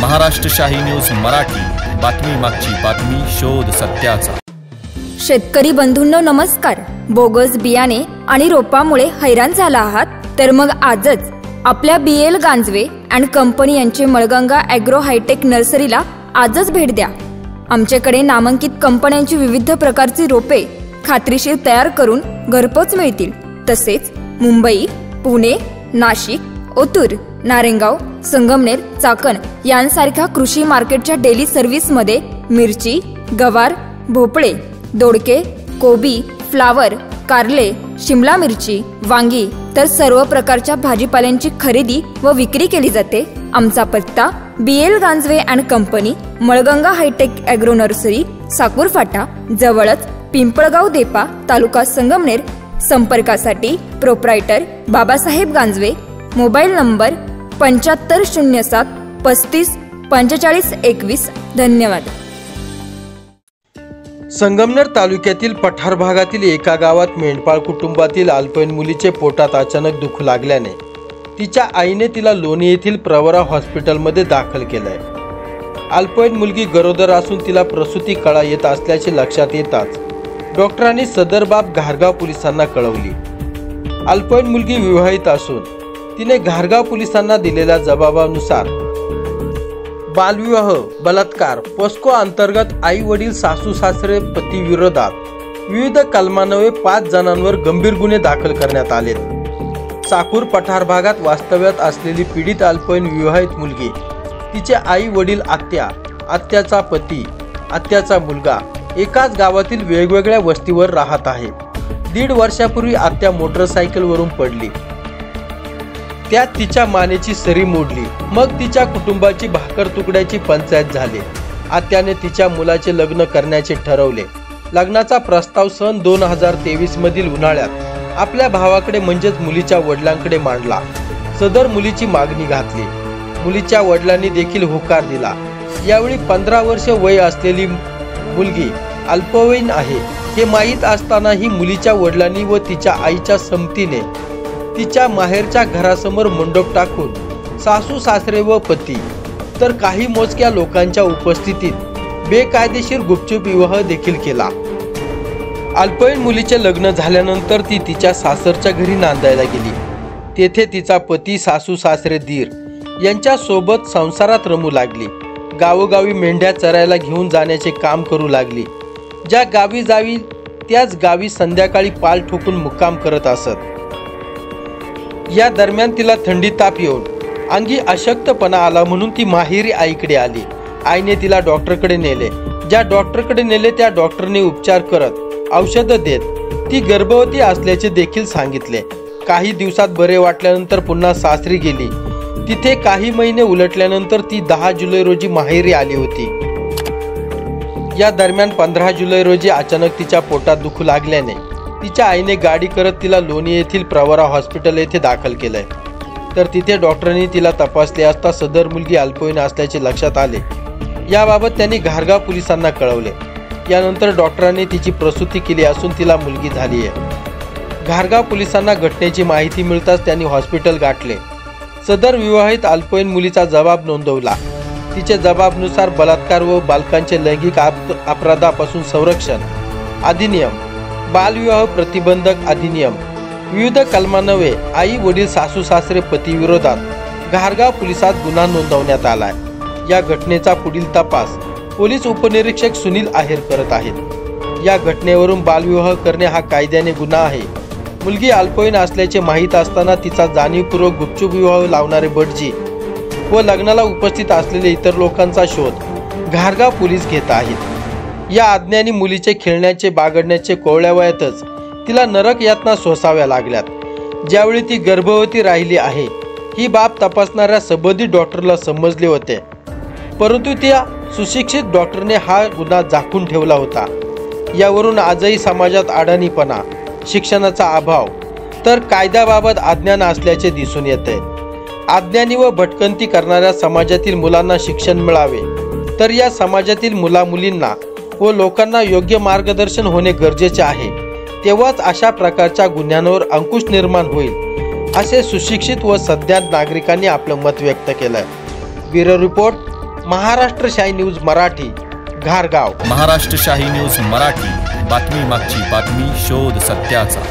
महाराष्ट्र शाही न्यूज मराठी, बातमी मागची बातमी, शोध सत्याचा। शेतकरी बंधूंनो नमस्कार। बोगस बियाणे आणि रोपामुळे हैराण झाला आहात तर मग आजच आपल्या BL गांजवे अँड कंपनी यांचे मळगंगा ॲग्रो हायटेक नर्सरीला आजच भेट द्या। आमच्याकडे नामांकित कंपन्यांची विविध प्रकारची रोपे खात्रीशीर तयार करून घरपोच मिळतील। तसेच मुंबई, पुणे, नाशिक, ओतूर, नारेंगाव, संगमनेर, चाकण यांसारख्या कृषी मार्केटच्या डेली सर्व्हिसमध्ये मिरची, गवार, भोपळे, दोडके, कोबी, फ्लावर, कारले, शिमला मिरची, वांगी तर सर्व प्रकारच्या भाजीपाल्यांची खरेदी व विक्री केली जाते। आमचा पत्ता BL Ganjave and company, Malganga hi-tech agro nursery, Sakur फाटा जवळच पिंपळगाव देपा, तालुका संगमनेर। संपर्कासाठी proprietor Babasaheb Ganjave, mobile number 7507 35 45 21। धन्यवाद। संगमनेर तालुक्यातील पठार भागातील एका गावात मेंढपाळ कुटुंबातील अल्पवयीन मुलीचे पोटात अचानक दुखू लागल्याने तिच्या आईने तिला लोणी येथील प्रवरा हॉस्पिटलमध्ये दाखल केलंय। अल्पवयीन मुलगी गरोदर असून तिला प्रसूती कळा येत असल्याचे लक्षात येताच डॉक्टरांनी सदर बाब घारगाव पोलिसांना कळवली। अल्पवयीन मुलगी विवाहित असून तिने घारगाव पोलिसांना दिलेल्या जबाबानुसार बालविवाह, बलात्कार, पोस्को अंतर्गत आई वडील, सासू सासरे, पती विरोधात विविध कलमान्वये 5 जणांवर गंभीर गुन्हे दाखल करण्यात आलेत। साकूर पठार भागात वास्तव्यात असलेली पीडित अल्पवयीन विवाहित मुलगी, तिचे आई वडील, आत्या, आत्याचा पती, आत्याचा मुलगा एकाच गावातील वेगवेगळ्या वस्तीवर राहत आहे। 1.5 वर्षापूर्वी आत्या मोटरसायकलवरून पडली, त्यात तिच्या मानेची सरी मोडली। मग तिच्या कुटुंबाची भाकर तुकड्याची पंचायत झाली। आत्याने तिच्या मुलाचे लग्न करण्याचे ठरवले। लग्नाचा प्रस्ताव सन 2023 मधील उन्हाळ्यात आपल्या भावाकडे म्हणजेच मुलीच्या वडिलांकडे मांडला। सदर मुलीची मागणी घातली। मुलीच्या वडिलांनी देखील होकार दिला। यावेळी 15 वर्ष वय असलेली मुलगी अल्पवयीन आहे हे माहीत असतानाही मुलीच्या वडिलांनी व तिच्या आईच्या संमतीने तिच्या माहेरच्या घरासमोर मंडप टाकून सासू सासरे व पती तर काही मोजक्या लोकांच्या उपस्थितीत बेकायदेशीर गुपचूप विवाह देखील केला। अल्पवयीन मुलीचे लग्न झाल्यानंतर ती तिच्या सासरच्या घरी नांदायला गेली। तेथे तिचा पती, सासू सासरे, दीर यांच्या सोबत संसारात रमू लागली। गावोगावी मेंढ्या चरायला घेऊन जाण्याचे काम करू लागली। ज्या गावी जावी त्याच गावी संध्याकाळी पाल ठोकून मुक्काम करत असत। या दरम्यान तिला थंडी ताप येऊन अंगी अशक्तपणा आला म्हणून ती माहेरी आईकडे आली। आईने तिला डॉक्टरकडे नेले। ज्या डॉक्टरकडे नेले त्या डॉक्टरने उपचार करत औषधं देत ती गर्भवती असल्याचे देखील सांगितले। काही दिवसात बरे वाटल्यानंतर पुन्हा सासरी गेली। तिथे काही महिने उलटल्यानंतर ती 10 जुलै रोजी माहेरी आली होती। या दरम्यान 15 जुलै रोजी अचानक तिच्या पोटात दुखू लागल्याने तिच्या आईने गाडी करत तिला लोणी येथील प्रवरा हॉस्पिटल येथे दाखल केलंय। तर तिथे डॉक्टरांनी तिला तपासले असता सदर मुलगी अल्पवयीन असल्याचे लक्षात आले। याबाबत त्यांनी घारगाव पोलिसांना कळवले। यानंतर डॉक्टरांनी तिची प्रसूती केली असून तिला मुलगी झाली आहे। घारगाव पोलिसांना घटनेची माहिती मिळताच त्यांनी हॉस्पिटल गाठले। सदर विवाहित अल्पवयीन मुलीचा जबाब नोंदवला। तिचे जबाबानुसार बलात्कार व बालकांचे लैंगिक अपराधापासून संरक्षण अधिनियम, बालविवाह प्रतिबंधक अधिनियम, विविध कलमान्वये आई वडील, सासू सासरे, पती विरोधात घारगाव पोलिसात गुन्हा नोंदवण्यात आलाय। या घटनेचा पुढील तपास पोलीस उपनिरीक्षक सुनील आहेर करत आहेत। या घटनेवरून बालविवाह करणे हा कायद्याने गुन्हा आहे। मुलगी अल्पवयीन असल्याचे माहीत असताना तिचा जाणीवपूर्वक गुपचूप विवाह लावणारे भटजी व लग्नाला उपस्थित असलेले इतर लोकांचा शोध घारगाव पोलीस घेत आहेत। या अज्ञानी मुलीचे खेळण्याचे, बागडण्याचे कोवळ्या वयातच तिला नरक यातना सोसाव्या लागल्यात। ज्यावेळी ती गर्भवती राहिली आहे ही बाब तपासणाऱ्या संबंधित डॉक्टरला समजले होते, परंतु त्या सुशिक्षित डॉक्टरने हा गुन्हा झाकून ठेवला होता। यावरून आजही समाजात अडाणीपणा, शिक्षणाचा अभाव तर कायद्याबाबत अज्ञान असल्याचे दिसून येते। अज्ञानी व भटकंती करणाऱ्या समाजातील मुलांना शिक्षण मिळावे तर या समाजातील मुलामुलींना व लोकांना योग्य मार्गदर्शन होणे गरजेचे आहे। तेव्हाच अशा प्रकारच्या गुन्ह्यांवर अंकुश निर्माण होईल असे सुशिक्षित व सज्ञान नागरिकांनी आपलं मत व्यक्त केलंय। ब्युरो रिपोर्ट, महाराष्ट्र शाही न्यूज मराठी, घारगाव. महाराष्ट्र शाही न्यूज मराठी, बातमी मागची बातमी, शोध सत्याचा.